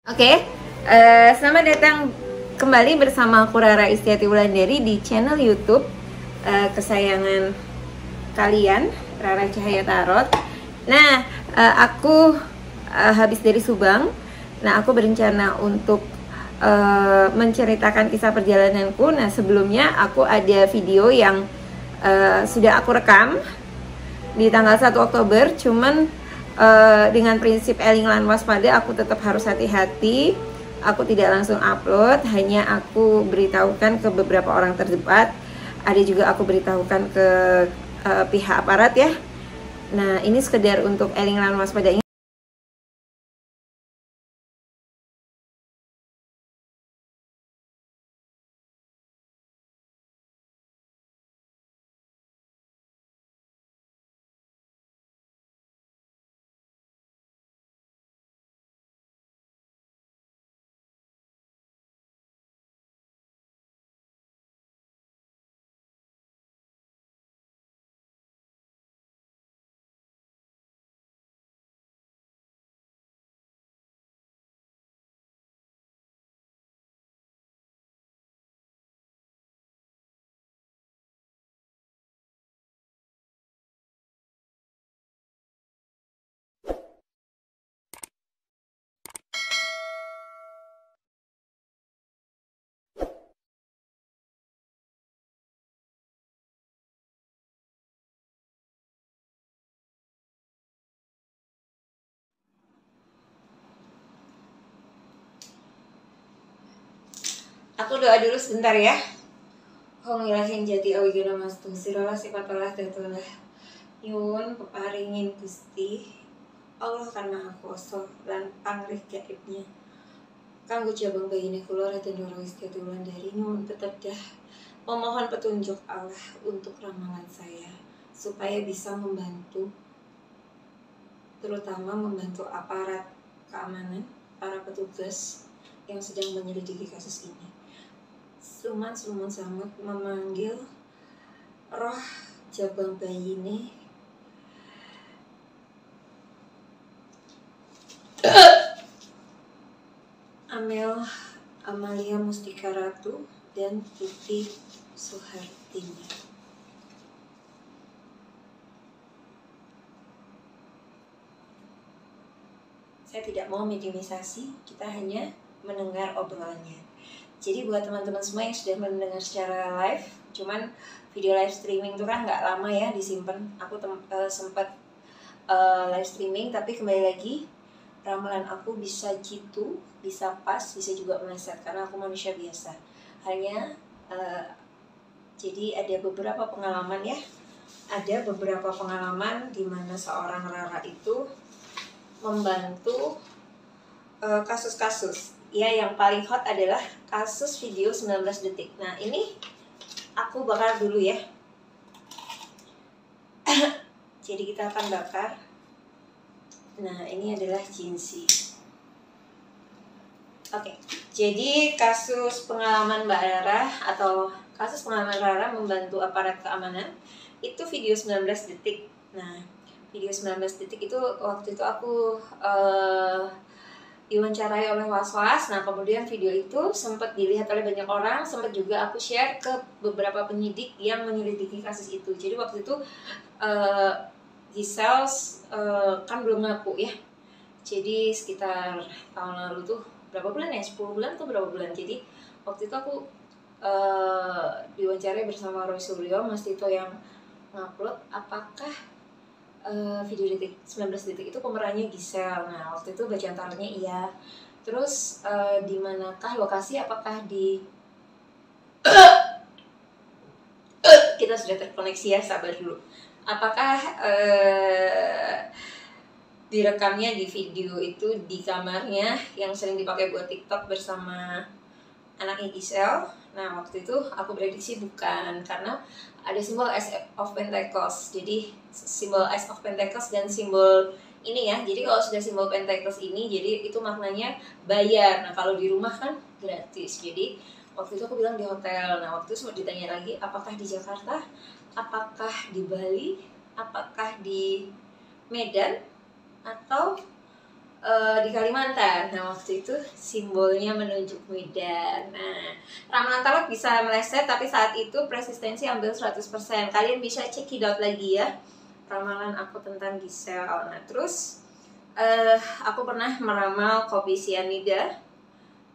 Oke, selamat datang kembali bersama aku Rara Istiati Wulandari di channel YouTube kesayangan kalian, Rara Cahaya Tarot. Nah, aku habis dari Subang. Nah, aku berencana untuk menceritakan kisah perjalananku. Nah, sebelumnya aku ada video yang sudah aku rekam di tanggal 1 Oktober, cuman dengan prinsip eling lan waspada, aku tetap harus hati-hati. Aku tidak langsung upload, hanya aku beritahukan ke beberapa orang terdekat. Ada juga aku beritahukan ke pihak aparat ya. Nah, ini sekedar untuk eling lan waspada. Aku doa dulu sebentar ya. Hongilahin jati awigana mastu sirolah sifatolah datulah nyuwun peparingin Gusti Allah kan maha kuasa lan pangrih gaibnya kanggo jabang bayine kula Raden Rara Istiati Wulandari nyuwun tetep dah memohon petunjuk Allah untuk ramalan saya supaya bisa membantu, terutama membantu aparat keamanan, para petugas yang sedang menyelidiki kasus ini. Suman sangat memanggil roh jabang bayine Amalia Mustika Ratu dan Tuti Suhartinya. Saya tidak mau minimisasi, kita hanya mendengar obrolannya. Jadi buat teman-teman semua yang sudah mendengar secara live, cuman video live streaming itu kan nggak lama ya disimpan. Aku sempat live streaming, tapi kembali lagi ramalan aku bisa jitu, bisa pas, bisa juga meleset karena aku manusia biasa. Hanya jadi ada beberapa pengalaman ya, ada beberapa pengalaman di mana seorang Rara itu membantu kasus-kasus. Ya, yang paling hot adalah kasus video 19 detik. Nah, ini aku bakar dulu ya. Jadi kita akan bakar. Nah, ini adalah jinsi. Oke, jadi kasus pengalaman Mbak Rara atau kasus pengalaman Rara membantu aparat keamanan itu video 19 detik. Nah, video 19 detik itu waktu itu aku diwawancarai oleh Was-Was. Nah, kemudian video itu sempat dilihat oleh banyak orang, sempat juga aku share ke beberapa penyidik yang menyelidiki kasus itu. Jadi waktu itu Giselle kan belum ngaku ya. Jadi sekitar tahun lalu tuh berapa bulan ya? 10 bulan atau berapa bulan. Jadi waktu itu aku diwawancarai bersama Roy Suryo, Mas Tito yang ngupload apakah video 19 detik itu pemerannya Giselle. Nah, waktu itu bacaan tarotnya iya. Terus di manakah lokasi, apakah di kita sudah terkoneksi ya, sabar dulu. Apakah direkamnya di video itu di kamarnya yang sering dipakai buat TikTok bersama anaknya Giselle? Nah, waktu itu aku prediksi bukan, karena ada simbol Ace of Pentacles. Jadi simbol Ace of Pentacles dan simbol ini ya. Jadi kalau sudah simbol Pentacles ini, jadi itu maknanya bayar. Nah, kalau di rumah kan gratis. Jadi waktu itu aku bilang di hotel. Nah, waktu itu sempat ditanya lagi, apakah di Jakarta, apakah di Bali, apakah di Medan, atau di Kalimantan. Nah waktu itu simbolnya menunjuk Medan. Nah ramalan tarot bisa meleset, tapi saat itu persistensi ambil 100%. Kalian bisa check it out lagi ya, ramalan aku tentang Giselle. Nah terus aku pernah meramal kopi sianida,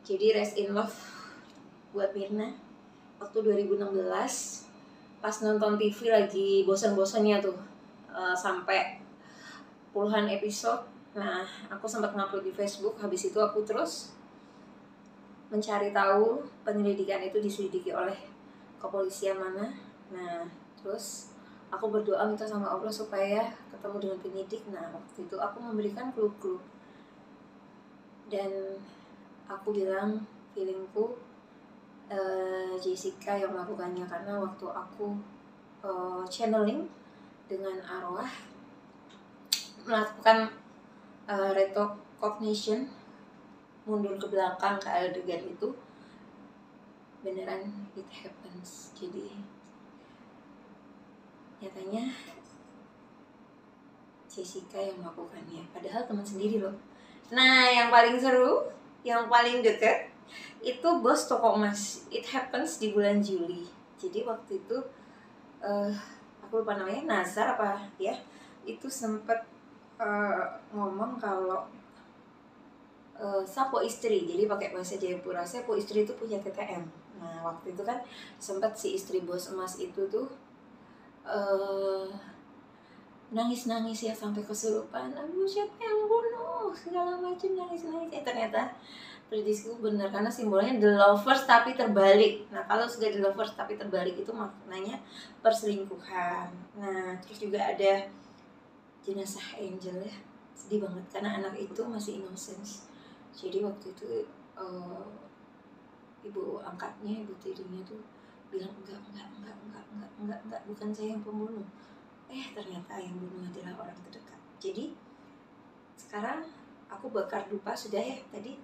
jadi rest in love buat Mirna waktu 2016 pas nonton TV lagi bosan-bosannya tuh, sampai puluhan episode. Nah aku sempat ngupload di Facebook. Habis itu aku terus mencari tahu penyelidikan itu diselidiki oleh kepolisian mana. Nah terus aku berdoa minta sama Allah supaya ketemu dengan penyidik. Nah waktu itu aku memberikan clue-clue dan aku bilang feelingku Jessica yang melakukannya, karena waktu aku channeling dengan arwah, melakukan retrocognition, mundur ke belakang ke adegan itu, beneran it happens. Jadi nyatanya Jessica yang melakukannya, padahal teman sendiri loh. Nah yang paling seru, yang paling deket itu bos toko emas. It happens di bulan Juli. Jadi waktu itu aku lupa namanya, Nazar apa ya, itu sempet ngomong kalau Sapo istri, jadi pakai bahasa Jayapura, Sapo istri itu punya TTM. Nah waktu itu kan sempat si istri bos emas itu tuh nangis-nangis ya sampai kesurupan. Aduh siapa yang bunuh segala macam, nangis-nangis. Ternyata prediksiku benar, karena simbolnya the lovers tapi terbalik. Nah kalau sudah the lovers tapi terbalik itu maknanya perselingkuhan. Nah terus juga ada jenazah Angel ya, sedih banget karena anak itu masih innocent. Jadi waktu itu ibu angkatnya, ibu tirinya tuh bilang enggak, bukan saya yang pembunuh. Ternyata yang bunuh adalah orang terdekat. Jadi sekarang aku bakar dupa sudah ya tadi,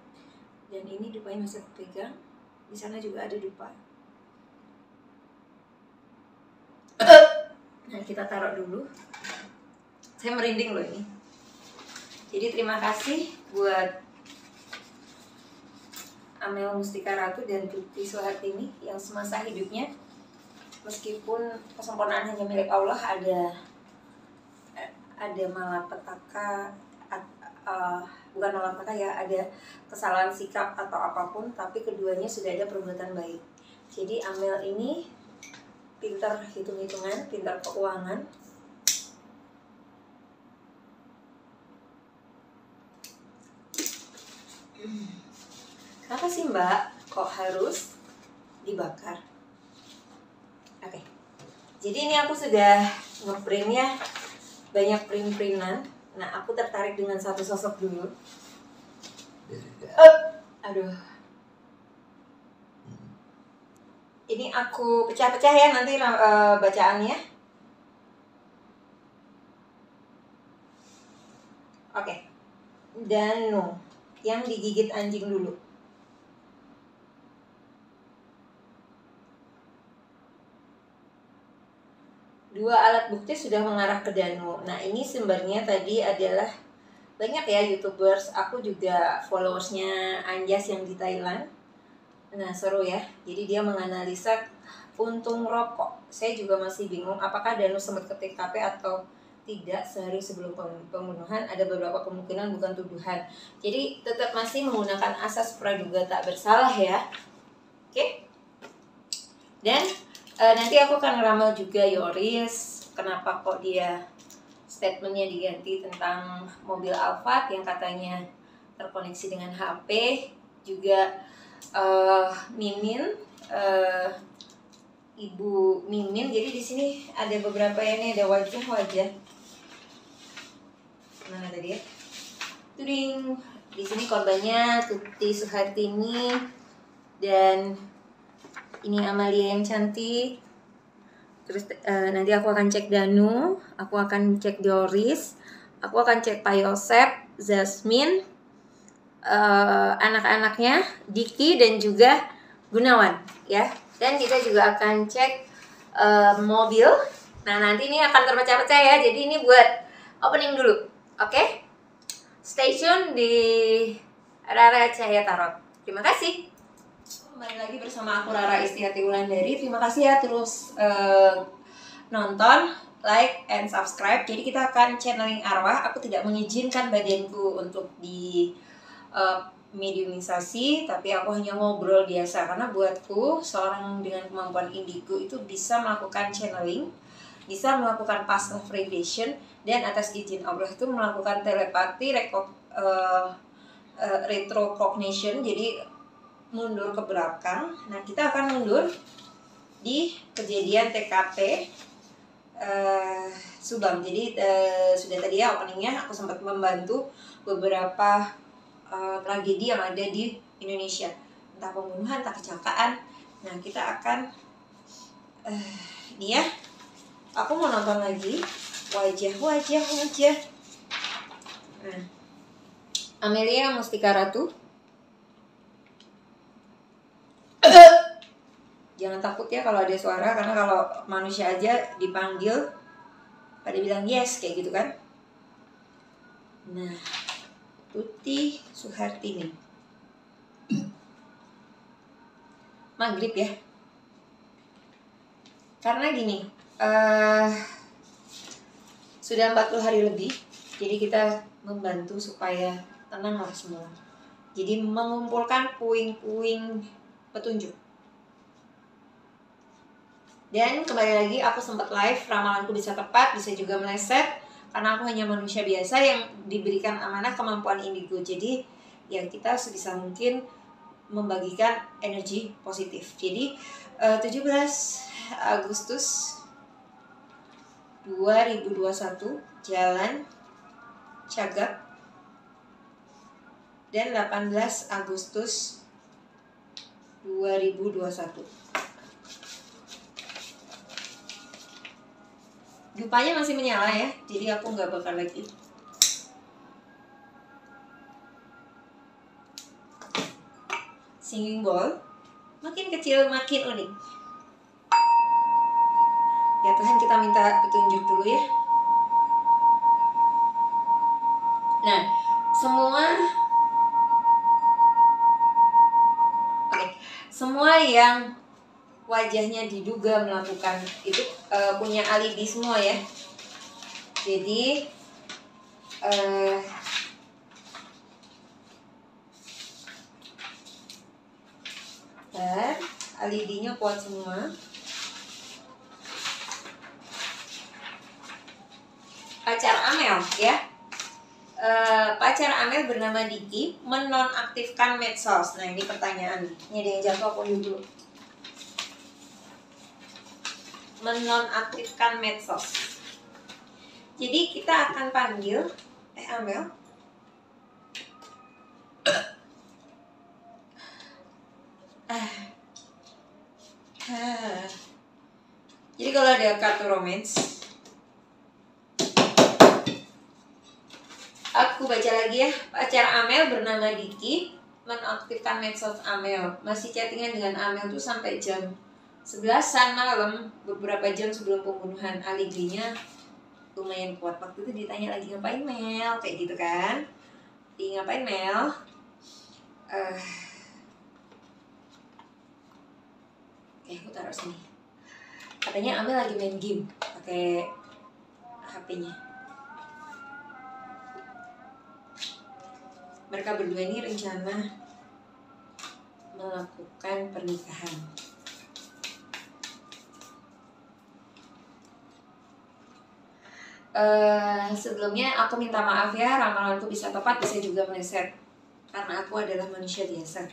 dan ini dupanya masih aku pegang. Di sana juga ada dupa. Nah kita taruh dulu. Saya merinding loh ini. Jadi terima kasih buat Amel Mustika Ratu dan Tuti Suhartini yang semasa hidupnya, meskipun kesempurnaan hanya milik Allah, ada malapetaka, bukan malapetaka ya, ada kesalahan sikap atau apapun, tapi keduanya sudah ada perbuatan baik. Jadi Amel ini pintar hitung-hitungan, pintar keuangan. Kenapa sih Mbak kok harus dibakar? Oke. Jadi ini aku sudah ngeprintnya banyak print-printan. Nah aku tertarik dengan satu sosok dulu. Aduh. Ini aku pecah-pecah ya nanti bacaannya. Oke. Danu yang digigit anjing dulu. Dua alat bukti sudah mengarah ke Danu. Nah ini sumbernya tadi adalah banyak ya YouTubers. Aku juga followersnya Anjas yang di Thailand. Nah seru ya. Jadi dia menganalisa puntung rokok. Saya juga masih bingung apakah Danu sempat ke TKP atau tidak sehari sebelum pembunuhan. Ada beberapa kemungkinan, bukan tuduhan. Jadi tetap masih menggunakan asas praduga tak bersalah ya. Oke. Dan nanti aku akan ngeramal juga Yoris, kenapa kok dia statementnya diganti tentang mobil Alphard yang katanya terkoneksi dengan HP. Juga Mimin, Ibu Mimin. Jadi di sini ada beberapa ini, ada wajah. Mana tadi ya? Tuding. Di sini korbannya Tuti Suhartini dan ini Amalia yang cantik. Terus nanti aku akan cek Danu, aku akan cek Doris, aku akan cek Pak Yosep, Zasmin, anak-anaknya, Diki dan juga Gunawan ya. Dan kita juga akan cek mobil. Nah nanti ini akan terpecah-pecah ya. Jadi ini buat opening dulu, oke? stay tune di Rara Cahaya Tarot. Terima kasih. Kembali lagi bersama aku Rara Istiati Wulandari. Terima kasih ya terus nonton, like, and subscribe. Jadi kita akan channeling arwah. Aku tidak mengizinkan badanku untuk di mediumisasi, tapi aku hanya ngobrol biasa. Karena buatku, seorang dengan kemampuan indigo itu bisa melakukan channeling, bisa melakukan past life regression, dan atas izin Allah itu melakukan telepati, retrocognition, jadi mundur ke belakang. Nah, kita akan mundur di kejadian TKP Subang. Jadi sudah tadi ya openingnya aku sempat membantu beberapa tragedi yang ada di Indonesia, entah pembunuhan, entah kecelakaan. Nah, kita akan dia. Aku mau nonton lagi wajah. Nah, Amelia Mustika Ratu. Jangan takut ya kalau ada suara, karena kalau manusia aja dipanggil pada bilang yes kayak gitu kan. Nah, Tuti Suhartini. Maghrib ya. Karena gini, sudah 40 hari lebih, jadi kita membantu supaya tenanglah semua. Jadi mengumpulkan puing-puing petunjuk. Dan kembali lagi, aku sempat live, ramalanku bisa tepat, bisa juga meleset, karena aku hanya manusia biasa yang diberikan amanah kemampuan indigo. Jadi ya kita sebisa mungkin membagikan energi positif. Jadi 17 Agustus 2021 Jalan Cagak, dan 18 Agustus 2021. Dupanya masih menyala ya, jadi aku nggak bakal lagi. Singing bowl makin kecil makin unik. Ya Tuhan, kita minta petunjuk dulu ya. Nah, semua yang wajahnya diduga melakukan itu punya alibi semua ya. Jadi alibinya kuat semua. Pacar Amel ya. Pacar Amel bernama Diki menonaktifkan medsos. Nah, ini pertanyaan. Ini ada yang jatuh, aku dulu. Menonaktifkan medsos. Jadi kita akan panggil Amel. Jadi kalau ada kartu romance, aku baca lagi ya. Pacar Amel bernama Diki menaktifkan medsos Amel. Masih chattingan dengan Amel tuh sampai jam 11-an malam, beberapa jam sebelum pembunuhan. Alibinya lumayan kuat. Waktu itu ditanya lagi, ngapain Mel? Kayak gitu kan. Ngapain Mel? Aku taruh sini. Katanya Amel lagi main game pakai HP-nya. Mereka berdua ini rencana melakukan pernikahan. Sebelumnya aku minta maaf ya, ramalanku bisa tepat, bisa juga meleset, karena aku adalah manusia biasa.